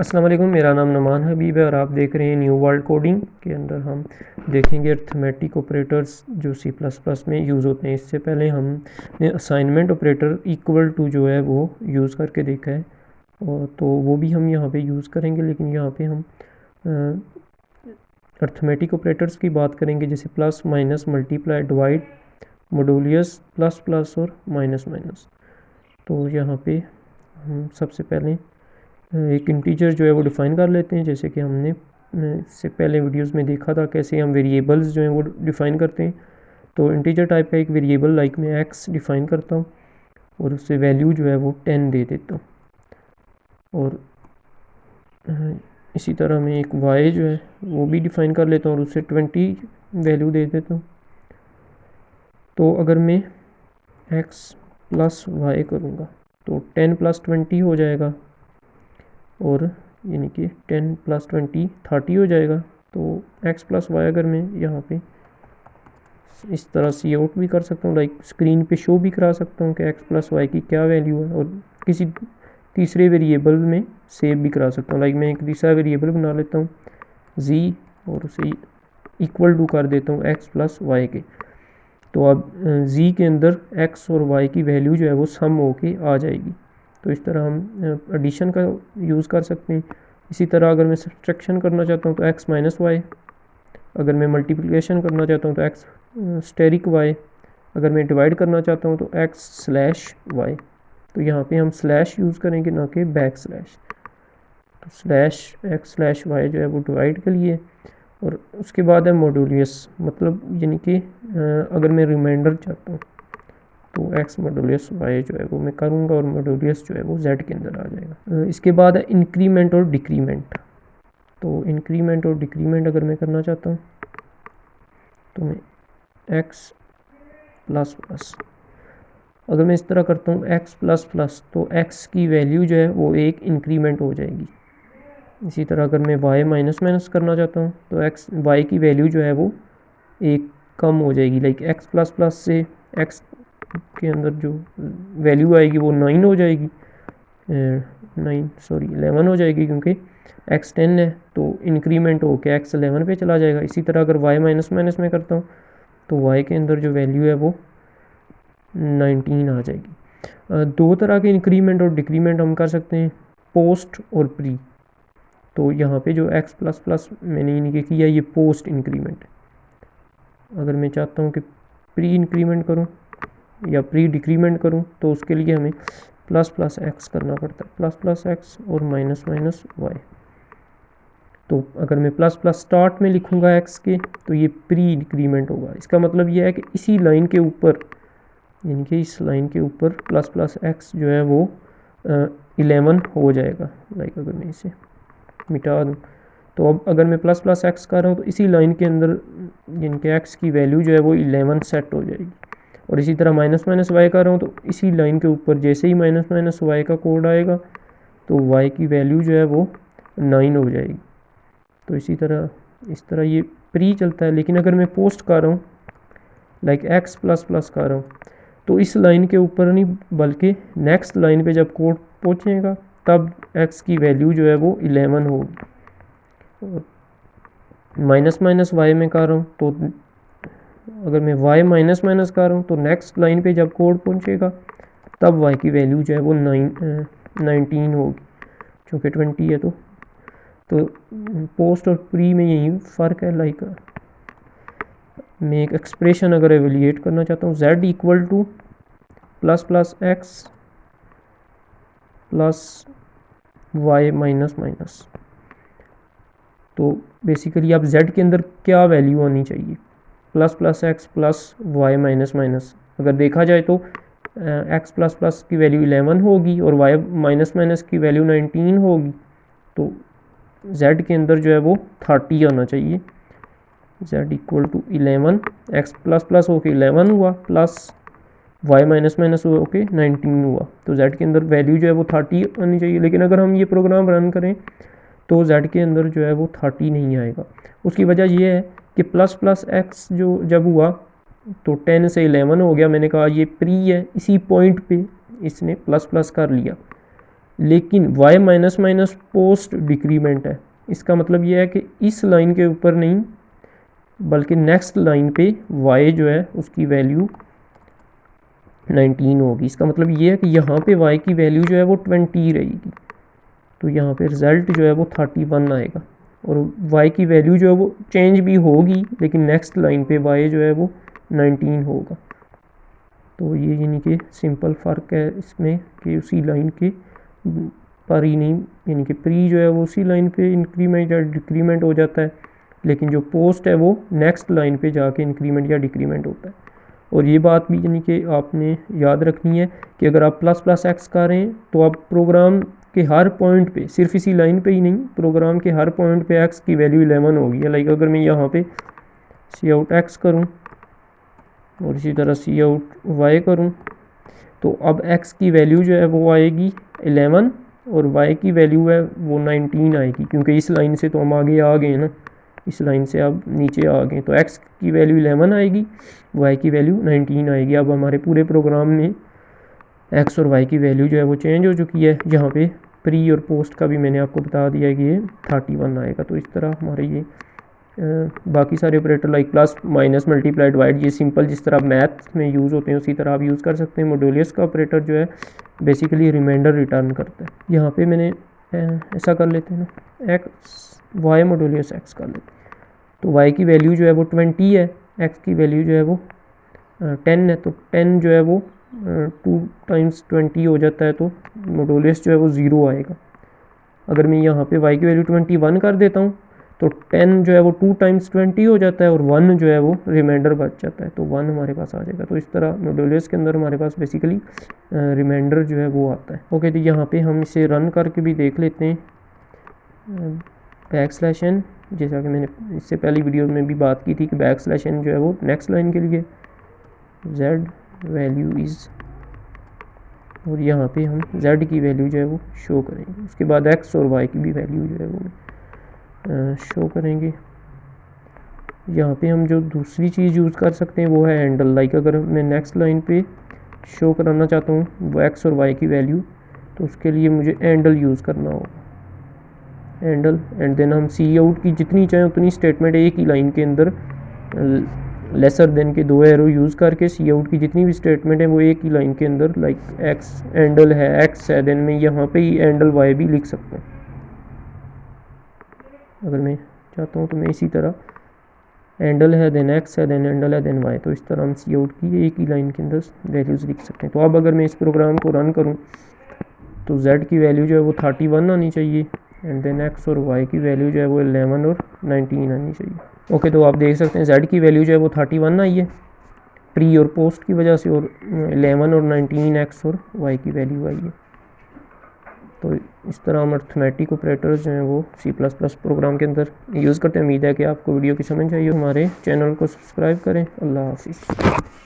अस्सलाम वालेकुम, मेरा नाम नमान हबीब है और आप देख रहे हैं न्यू वर्ल्ड कोडिंग के अंदर हम देखेंगे अर्थमेटिक ऑपरेटर्स जो सी प्लस प्लस में यूज़ होते हैं। इससे पहले हमने असाइनमेंट ऑपरेटर इक्वल टू जो है वो यूज़ करके देखा है और तो वो भी हम यहाँ पे यूज़ करेंगे, लेकिन यहाँ पे हम अर्थमेटिक ऑपरेटर्स की बात करेंगे, जैसे plus minus multiply divide modulus plus plus और माइनस माइनस। तो यहाँ पे हम सबसे पहले एक इंटीजर जो है वो डिफ़ाइन कर लेते हैं, जैसे कि हमने इससे पहले वीडियोस में देखा था कैसे हम वेरिएबल्स जो हैं वो डिफ़ाइन करते हैं। तो इंटीजर टाइप का एक वेरिएबल लाइक मैं एक्स डिफ़ाइन करता हूँ और उससे वैल्यू जो है वो 10 दे देता हूँ, और इसी तरह मैं एक वाई जो है वो भी डिफ़ाइन कर लेता हूँ और उससे 20 वैल्यू दे देता हूँ। तो अगर मैं एक्स प्लस वाई करूँगा तो 10 + 20 हो जाएगा, और यानी कि 10 + 20 30 हो जाएगा। तो x + y अगर मैं यहाँ पे इस तरह सी आउट भी कर सकता हूँ, लाइक स्क्रीन पे शो भी करा सकता हूँ कि x + y की क्या वैल्यू है, और किसी तीसरे वेरिएबल में सेव भी करा सकता हूँ। लाइक मैं एक तीसरा वेरिएबल बना लेता हूँ z और उसे इक्वल टू कर देता हूँ x + y के। तो अब z के अंदर x और y की वैल्यू जो है वो सम होके आ जाएगी। तो इस तरह हम एडिशन का यूज़ कर सकते हैं। इसी तरह अगर मैं सब्ट्रैक्शन करना चाहता हूँ तो x - y, अगर मैं मल्टीप्लिकेशन करना चाहता हूँ तो x स्टेरिक y, अगर मैं डिवाइड करना चाहता हूँ तो x/y। तो यहाँ पे हम स्लैश यूज़ करेंगे, ना कि बैक स्लैश। तो /x/y जो है वो डिवाइड के लिए, और उसके बाद है मॉडुलस, मतलब यानी कि अगर मैं रिमाइंडर चाहता हूँ तो x मॉडुलस y जो है वो मैं करूँगा, और मॉडुलस जो है वो z के अंदर आ जाएगा। इसके बाद है इंक्रीमेंट और डिक्रीमेंट। तो इंक्रीमेंट और डिक्रीमेंट अगर मैं करना चाहता हूँ तो मैं x प्लस प्लस, अगर मैं इस तरह करता हूँ x प्लस प्लस, तो x की वैल्यू जो है वो एक इंक्रीमेंट हो जाएगी। इसी तरह अगर मैं y माइनस माइनस करना चाहता हूँ तो y की वैल्यू जो है वो एक कम हो जाएगी। लाइक x प्लस प्लस से x के अंदर जो वैल्यू आएगी वो 9 हो जाएगी, 11 हो जाएगी, क्योंकि x 10 है तो इंक्रीमेंट हो के x 11 पे चला जाएगा। इसी तरह अगर y माइनस माइनस में करता हूँ तो y के अंदर जो वैल्यू है वो 19 आ जाएगी। दो तरह के इंक्रीमेंट और डिक्रीमेंट हम कर सकते हैं, पोस्ट और प्री। तो यहाँ पे जो x प्लस प्लस मैंने इनके किया, ये पोस्ट इंक्रीमेंट है। अगर मैं चाहता हूँ कि प्री इंक्रीमेंट करूँ या प्री डिक्रीमेंट करूँ तो उसके लिए हमें प्लस प्लस एक्स करना पड़ता है, प्लस प्लस एक्स और माइनस माइनस वाई। तो अगर मैं प्लस प्लस स्टार्ट में लिखूँगा एक्स के तो ये प्री डिक्रीमेंट होगा। इसका मतलब ये है कि इसी लाइन के ऊपर, यानी कि इस लाइन के ऊपर प्लस प्लस एक्स जो है वो 11 हो जाएगा। लाइक अगर मैं इसे मिटा दूँ तो अब अगर मैं प्लस प्लस एक्स कर रहा हूँ तो इसी लाइन के अंदर जिनके एक्स की वैल्यू जो है वो 11 सेट हो जाएगी। और इसी तरह माइनस माइनस वाई कर रहा हूँ तो इसी लाइन के ऊपर जैसे ही माइनस माइनस वाई का कोड आएगा तो वाई की वैल्यू जो है वो 9 हो जाएगी। तो इसी तरह ये प्री चलता है। लेकिन अगर मैं पोस्ट कर रहा हूँ, लाइक एक्स प्लस प्लस कर रहा हूँ, तो इस लाइन के ऊपर नहीं बल्कि नेक्स्ट लाइन पे जब कोड पहुँचेगा तब एक्स की वैल्यू जो है वो 11 होगी। माइनस माइनस वाई में कर रहा हूँ तो अगर मैं y माइनस माइनस कर रहा हूँ तो नेक्स्ट लाइन पे जब कोड पहुँचेगा तब y की वैल्यू जो है वो 19 होगी, चूँकि 20 है। तो पोस्ट और प्री में यही फ़र्क है। लाइक मैं एक एक्सप्रेशन अगर एवेल्यूएट करना चाहता हूँ, z equal to plus plus x plus y minus minus, तो बेसिकली आप z के अंदर क्या वैल्यू आनी चाहिए, plus plus x plus y minus minus. अगर देखा जाए तो एक्स प्लस प्लस की वैल्यू 11 होगी और वाई माइनस माइनस की वैल्यू 19 होगी, तो z के अंदर जो है वो 30 आना चाहिए। z equal to 11, x plus plus होके 11 हुआ प्लस वाई माइनस माइनस होके 19 हुआ, तो z के अंदर वैल्यू जो है वो 30 आनी चाहिए। लेकिन अगर हम ये प्रोग्राम रन करें तो z के अंदर जो है वो 30 नहीं आएगा। उसकी वजह ये है कि प्लस प्लस एक्स जो जब हुआ तो 10 से 11 हो गया। मैंने कहा ये प्री है, इसी पॉइंट पे इसने प्लस प्लस कर लिया। लेकिन y minus minus post decrement है। इसका मतलब ये है कि इस लाइन के ऊपर नहीं बल्कि नेक्स्ट लाइन पे वाई जो है उसकी वैल्यू 19 होगी। इसका मतलब ये है कि यहाँ पे वाई की वैल्यू जो है वो 20 रहेगी, तो यहाँ पे रिज़ल्ट जो है वो 31 आएगा। और वाई की वैल्यू जो है वो चेंज भी होगी लेकिन नेक्स्ट लाइन पे वाई जो है वो 19 होगा। तो ये यानी कि सिंपल फ़र्क है इसमें कि उसी लाइन के पर ही नहीं, यानी कि प्री जो है वो उसी लाइन पे इंक्रीमेंट या डिक्रीमेंट हो जाता है, लेकिन जो पोस्ट है वो नेक्स्ट लाइन पे जाके इंक्रीमेंट या डिक्रीमेंट होता है। और ये बात भी यानी कि आपने याद रखनी है कि अगर आप प्लस प्लस एक्स कर रहे हैं तो आप प्रोग्राम के हर पॉइंट पे, सिर्फ इसी लाइन पे ही नहीं, प्रोग्राम के हर पॉइंट पे एक्स की वैल्यू 11 होगी। लाइक अगर मैं यहाँ पे सी आउट एक्स करूँ और इसी तरह सी आउट वाई करूँ तो अब एक्स की वैल्यू जो है वो आएगी 11 और वाई की वैल्यू है वो 19 आएगी, क्योंकि इस लाइन से तो हम आगे आ गए ना, इस लाइन से अब नीचे आ गए। तो एक्स की वैल्यू 11 आएगी, वाई की वैल्यू 19 आएगी। अब हमारे पूरे प्रोग्राम में एक्स और वाई की वैल्यू जो है वो चेंज हो चुकी है। यहाँ पे प्री और पोस्ट का भी मैंने आपको बता दिया कि ये 31 आएगा। तो इस तरह हमारे ये बाकी सारे operator like plus minus multiply divide, ये सिंपल जिस तरह मैथ में यूज़ होते हैं उसी तरह आप यूज़ कर सकते हैं। मॉड्यूलस का ऑपरेटर जो है बेसिकली रिमाइंडर रिटर्न करता है। यहाँ पे मैंने ऐसा कर लेते हैं ना, एक्स वाई मॉड्यूलस एक्स कर लेते हैं। तो वाई की वैल्यू जो है वो 20 है, एक्स की वैल्यू जो है वो 10 है, तो 10 जो है वो 2 टाइम्स 20 हो जाता है, तो मॉड्यूलस जो है वो 0 आएगा। अगर मैं यहाँ पे y की वैल्यू 21 कर देता हूँ तो 10 जो है वो 2 टाइम्स 20 हो जाता है और 1 जो है वो रिमाइंडर बच जाता है, तो 1 हमारे पास आ जाएगा। तो इस तरह मॉड्यूलस के अंदर हमारे पास बेसिकली रिमाइंडर जो है वो आता है। ओके, तो यहाँ पे हम इसे रन करके भी देख लेते हैं। बैकस्लैश n, जैसा कि मैंने इससे पहली वीडियो में भी बात की थी कि बैकस्लैश n जो है वो नेक्स्ट लाइन के लिए z वैल्यू इज़, और यहाँ पे हम z की वैल्यू जो है वो शो करेंगे। उसके बाद x और y की भी वैल्यू जो है वो शो करेंगे। यहाँ पे हम जो दूसरी चीज़ यूज़ कर सकते हैं वो है हैंडल। लाइक अगर मैं नेक्स्ट लाइन पे शो कराना चाहता हूँ वो x और y की वैल्यू, तो उसके लिए मुझे हैंडल यूज़ करना होगा, हैंडल। एंड देन हम सी आउट की जितनी चाहें उतनी स्टेटमेंट एक ही लाइन के अंदर लेसर देन के 2 एरो यूज़ करके सी आउट की जितनी भी स्टेटमेंट है वो एक ही लाइन के अंदर, लाइक एक्स हैंडल है एक्स है, देन मैं यहाँ पे ही हैंडल वाई भी लिख सकता हूँ। अगर मैं चाहता हूँ तो मैं इसी तरह हैंडल है देन एक्स है देन हैंडल है देन वाई, तो इस तरह हम सी आउट की एक ही लाइन के अंदर वैल्यूज़ लिख सकते हैं। तो अब अगर मैं इस प्रोग्राम को रन करूँ तो z की वैल्यू जो है वो 31 आनी चाहिए, एंड देन x और y की वैल्यू जो है वो 11 और 19 आनी चाहिए। ओके, तो आप देख सकते हैं z की वैल्यू जो है वो 31 आई है प्री और पोस्ट की वजह से, और 11 और 19 x और y की वैल्यू आई है। तो इस तरह हम अर्थमेटिक ऑपरेटर्स जो हैं वो C++ प्रोग्राम के अंदर यूज़ करते हैं। उम्मीद है कि आपको वीडियो की समझ आई हो। हमारे चैनल को सब्सक्राइब करें। अल्लाह हाफिज़।